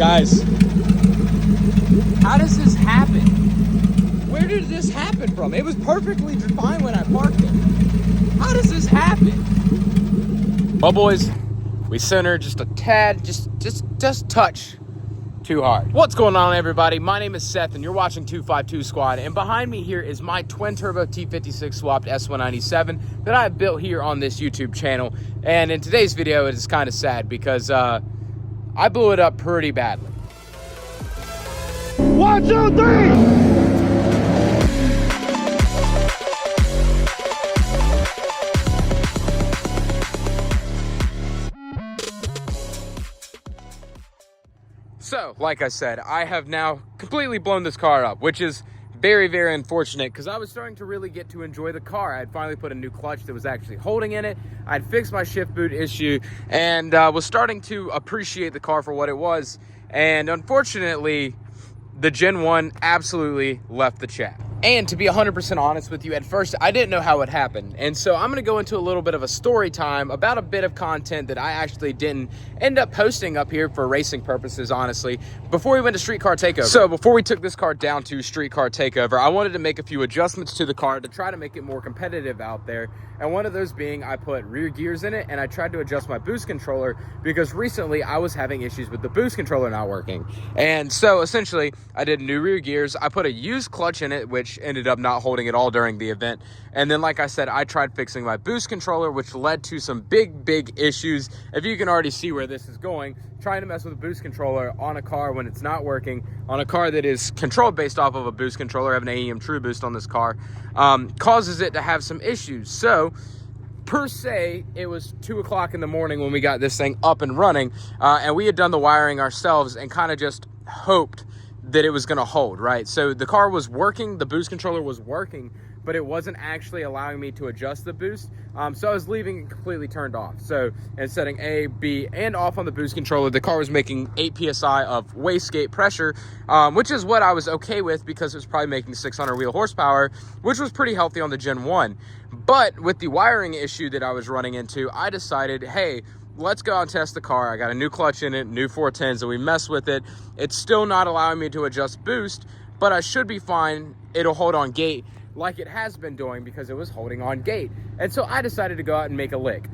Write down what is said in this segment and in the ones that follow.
Guys, how does this happen? Where did this happen from? It was perfectly fine when I parked it. How does this happen? Well, boys, we centered just a tad, just touch too hard. What's going on, everybody? My name is Seth, and you're watching 252 Squad. And behind me here is my twin-turbo T56 swapped S197 that I built here on this YouTube channel. And in today's video, it is kind of sad because I blew it up pretty badly. 1, 2, 3! So, like I said, I have now completely blown this car up, which is very, very unfortunate because I was starting to really get to enjoy the car. I had finally put a new clutch that was actually holding in it. I'd fixed my shift boot issue and was starting to appreciate the car for what it was. And unfortunately, the Gen 1 absolutely left the chat. And to be 100% honest with you, at first, I didn't know how it happened. And so I'm gonna go into a little bit of a story time about a bit of content that I actually didn't end up posting up here for racing purposes, honestly, before we went to Streetcar Takeover. So before we took this car down to Streetcar Takeover, I wanted to make a few adjustments to the car to try to make it more competitive out there. And one of those being I put rear gears in it and I tried to adjust my boost controller because recently I was having issues with the boost controller not working. And so essentially I did new rear gears. I put a used clutch in it, which ended up not holding at all during the event. And then, like I said, I tried fixing my boost controller, which led to some big issues. If you can already see where this is going, trying to mess with a boost controller on a car when it's not working, on a car that is controlled based off of a boost controller, I have an AEM True Boost on this car, causes it to have some issues. So per se, it was 2 o'clock in the morning when we got this thing up and running, and we had done the wiring ourselves and kind of just hoped that it was going to hold, right? So the car was working, the boost controller was working, but it wasn't actually allowing me to adjust the boost. So I was leaving it completely turned off. So, and setting A, B, and off on the boost controller, the car was making 8 PSI of wastegate pressure, which is what I was okay with because it was probably making 600 wheel horsepower, which was pretty healthy on the Gen 1. But with the wiring issue that I was running into, I decided, hey, let's go out and test the car. I got a new clutch in it, new 410s, and we mess with it. It's still not allowing me to adjust boost, but I should be fine. It'll hold on gate like it has been doing because it was holding on gate. And so I decided to go out and make a lick.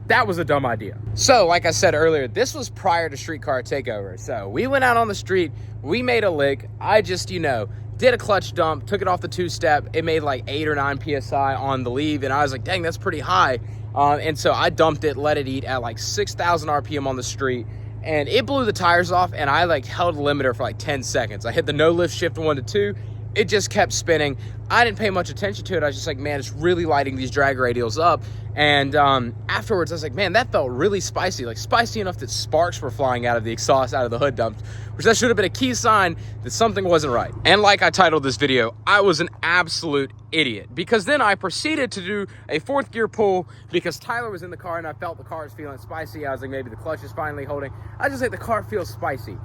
That was a dumb idea. So like I said earlier, this was prior to Streetcar Takeover. So we went out on the street, we made a lick. I just, you know, did a clutch dump, took it off the two-step. It made like 8 or 9 PSI on the leave. And I was like, dang, that's pretty high. And so I dumped it, let it eat at like 6,000 RPM on the street, and it blew the tires off, and I like held the limiter for like 10 seconds. I hit the no lift shift 1 to 2. It just kept spinning. I didn't pay much attention to it. I was just like, man, it's really lighting these drag radials up. And afterwards, I was like, man, that felt really spicy. Like spicy enough that sparks were flying out of the exhaust, out of the hood dumps, which that should have been a key sign that something wasn't right. And like I titled this video, I was an absolute idiot because then I proceeded to do a 4th gear pull because Tyler was in the car and I felt the car was feeling spicy. I was like, maybe the clutch is finally holding. I just like the car feels spicy.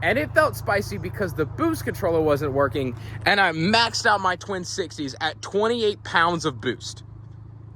And it felt spicy because the boost controller wasn't working, and I maxed out my twin 60s at 28 pounds of boost.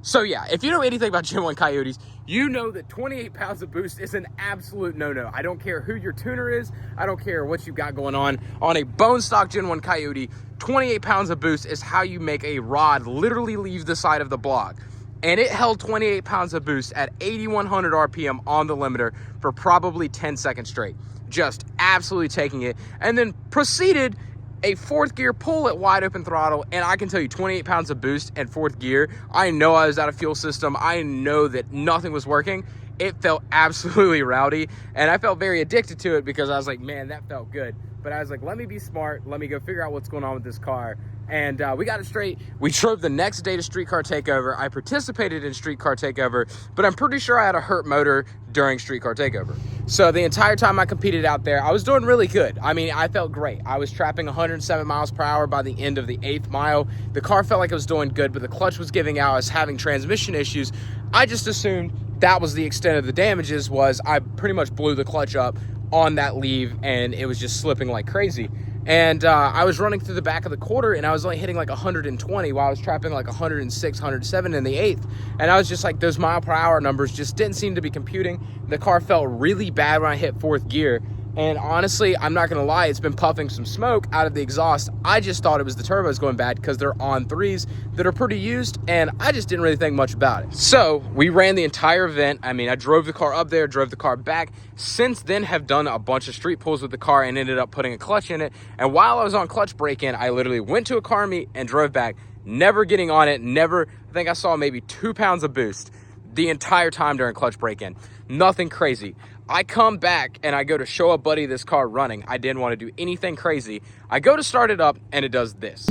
So yeah, if you know anything about Gen 1 Coyotes, you know that 28 pounds of boost is an absolute no-no. I don't care who your tuner is. I don't care what you got going on. On a bone stock Gen 1 Coyote, 28 pounds of boost is how you make a rod literally leave the side of the block. And it held 28 pounds of boost at 8,100 RPM on the limiter for probably 10 seconds straight. Just absolutely taking it, and then proceeded a 4th gear pull at wide open throttle. And I can tell you 28 pounds of boost and 4th gear, I know I was out of fuel system. I know that nothing was working. It felt absolutely rowdy, and I felt very addicted to it because I was like, man, that felt good. But I was like, let me be smart. Let me go figure out what's going on with this car. And we got it straight. We drove the next day to Streetcar Takeover. I participated in Streetcar Takeover, but I'm pretty sure I had a hurt motor during Streetcar Takeover. So the entire time I competed out there, I was doing really good. I mean, I felt great. I was trapping 107 miles per hour by the end of the 8th mile. The car felt like it was doing good, but the clutch was giving out. I was having transmission issues. I just assumed that was the extent of the damages. Was I pretty much blew the clutch up on that leave, and it was just slipping like crazy. And I was running through the back of the quarter, and I was only hitting like 120 while I was trapping like 106, 107 in the 8th. And I was just like, those mile per hour numbers just didn't seem to be computing. The car felt really bad when I hit 4th gear. And honestly, I'm not gonna lie, it's been puffing some smoke out of the exhaust. I just thought it was the turbos going bad because they're on 3s that are pretty used, and I just didn't really think much about it. So we ran the entire event. I mean, I drove the car up there, drove the car back. Since then, have done a bunch of street pulls with the car and ended up putting a clutch in it. And while I was on clutch break-in, I literally went to a car meet and drove back, never getting on it, never, I think I saw maybe 2 pounds of boost the entire time during clutch break-in. Nothing crazy. I come back and I go to show a buddy this car running. I didn't want to do anything crazy. I go to start it up and it does this.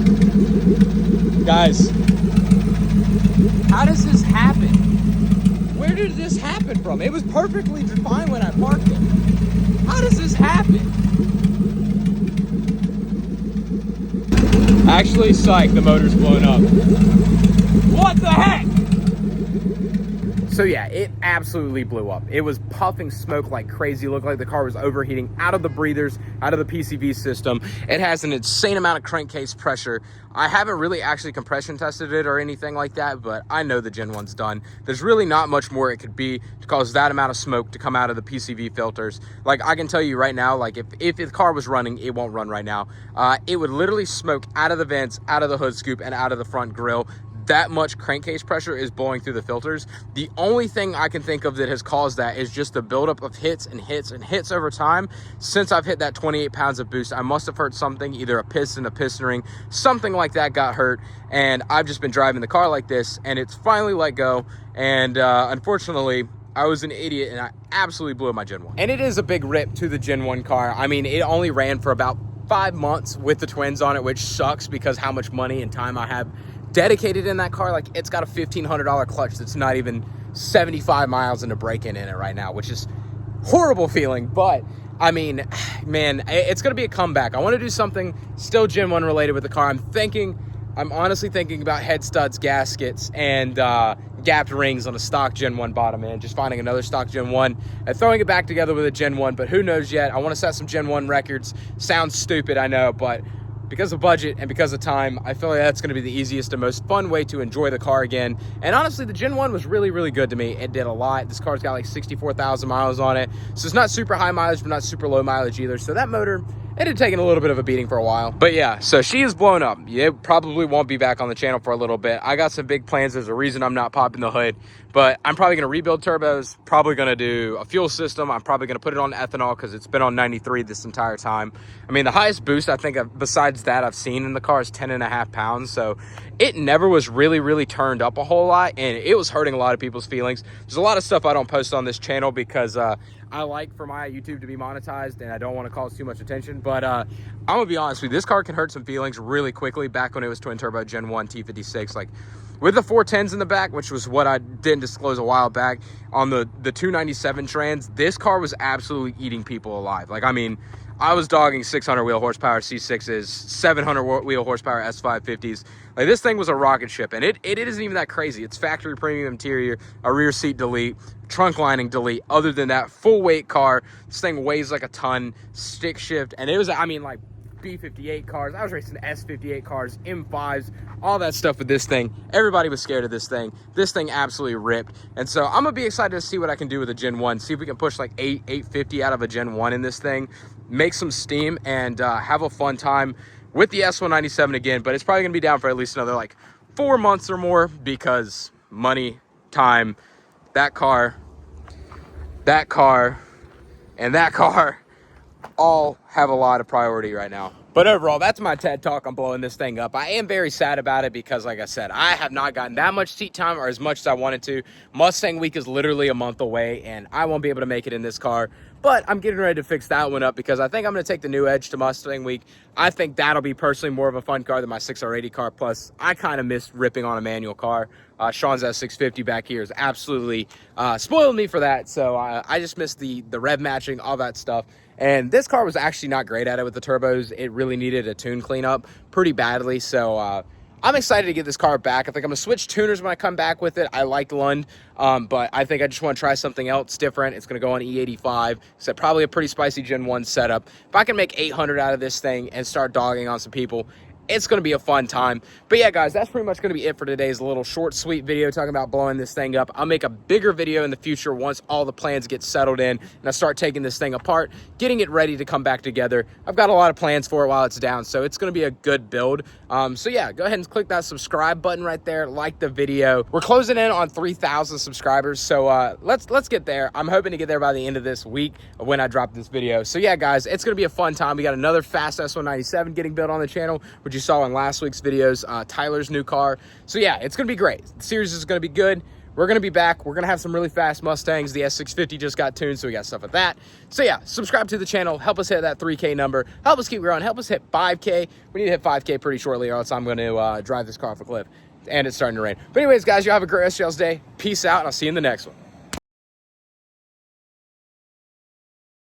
Guys, how does this happen? Where did this happen from? It was perfectly fine when I parked it. How does this happen? Actually, psych, the motor's blown up. What the heck? So yeah, it absolutely blew up. It was puffing smoke like crazy. It looked like the car was overheating out of the breathers, out of the PCV system. It has an insane amount of crankcase pressure. I haven't really actually compression tested it or anything like that, but I know the Gen 1's done. There's really not much more it could be to cause that amount of smoke to come out of the PCV filters. Like, I can tell you right now, like if the car was running, it won't run right now. It would literally smoke out of the vents, out of the hood scoop, and out of the front grille. That much crankcase pressure is blowing through the filters. The only thing I can think of that has caused that is just the buildup of hits and hits and hits over time. Since I've hit that 28 pounds of boost, I must have hurt something, either a piston ring, something like that got hurt, and I've just been driving the car like this, and it's finally let go, and unfortunately, I was an idiot, and I absolutely blew my Gen 1. And it is a big rip to the Gen 1 car. I mean, it only ran for about 5 months with the twins on it, which sucks because how much money and time I have dedicated in that car. Like, it's got a $1,500 clutch that's not even 75 miles into break-in in it right now, which is horrible feeling. But I mean, man, it's gonna be a comeback. I want to do something still Gen 1 related with the car. I'm honestly thinking about head studs, gaskets, and gapped rings on a stock Gen 1 bottom end, just finding another stock Gen 1 and throwing it back together with a Gen 1, but who knows yet. I want to set some Gen 1 records. Sounds stupid, I know, but because of budget and because of time, I feel like that's going to be the easiest and most fun way to enjoy the car again. And honestly, the Gen 1 was really, really good to me. It did a lot. This car's got like 64,000 miles on it. So it's not super high mileage, but not super low mileage either. So that motor, it had taken a little bit of a beating for a while. But yeah, so she is blown up. It probably won't be back on the channel for a little bit. I got some big plans. There's a reason I'm not popping the hood. But I'm probably going to rebuild turbos, probably going to do a fuel system. I'm probably going to put it on ethanol because it's been on 93 this entire time. I mean, the highest boost I think besides that I've seen in the car is 10.5 pounds. So it never was really, really turned up a whole lot, and it was hurting a lot of people's feelings. There's a lot of stuff I don't post on this channel because I like for my YouTube to be monetized, and I don't want to cause too much attention. But I'm going to be honest with you, this car can hurt some feelings really quickly back when it was twin turbo Gen 1 T56. Like, with the 410s in the back, which was what I didn't disclose a while back, on the 297 trans, this car was absolutely eating people alive. Like, I mean, I was dogging 600 wheel horsepower C6s, 700 wheel horsepower S550s. Like, this thing was a rocket ship, and it isn't even that crazy. It's factory premium interior, a rear seat delete, trunk lining delete. Other than that, full weight car. This thing weighs like a ton, stick shift, and it was, I mean, like, B58 cars. I was racing S58 cars, M5s, all that stuff with this thing. Everybody was scared of this thing. This thing absolutely ripped. And so I'm gonna be excited to see what I can do with a Gen 1. See if we can push like 850 out of a Gen 1 in this thing, make some steam, and have a fun time with the S197 again. But it's probably gonna be down for at least another like 4 months or more because money, time, that car, and that car all have a lot of priority right now. But overall, that's my TED Talk on blowing this thing up. I am very sad about it because, like I said, I have not gotten that much seat time or as much as I wanted to. Mustang Week is literally a month away, and I won't be able to make it in this car. But I'm getting ready to fix that one up because I think I'm going to take the new Edge to Mustang Week. I think that'll be personally more of a fun car than my 6R80 car. Plus, I kind of miss ripping on a manual car. Sean's S650 back here is absolutely spoiled me for that. So I just miss the rev matching, all that stuff. And this car was actually not great at it with the turbos. It really needed a tune cleanup pretty badly. So I'm excited to get this car back. I think I'm going to switch tuners when I come back with it. I like Lund, but I think I just want to try something else different. It's going to go on E85. So probably a pretty spicy Gen 1 setup. If I can make 800 out of this thing and start dogging on some people, It's going to be a fun time. But yeah, guys, that's pretty much going to be it for today's little short, sweet video talking about blowing this thing up. I'll make a bigger video in the future once all the plans get settled in and I start taking this thing apart, getting it ready to come back together. I've got a lot of plans for it while it's down, so it's going to be a good build. So yeah, go ahead and click that subscribe button right there, like the video. We're closing in on 3,000 subscribers, so let's get there. I'm hoping to get there by the end of this week when I drop this video. So yeah, guys, it's going to be a fun time. We got another fast S197 getting built on the channel, which you saw in last week's videos, Tyler's new car. So yeah, it's going to be great. The series is going to be good. We're going to be back. We're going to have some really fast Mustangs. The S650 just got tuned, so we got stuff with that. So yeah, subscribe to the channel. Help us hit that 3K number. Help us keep growing. Help us hit 5K. We need to hit 5K pretty shortly, or else I'm going to drive this car off a cliff. And it's starting to rain. But anyways, guys, you have a great rest of y'all's day. Peace out, and I'll see you in the next one.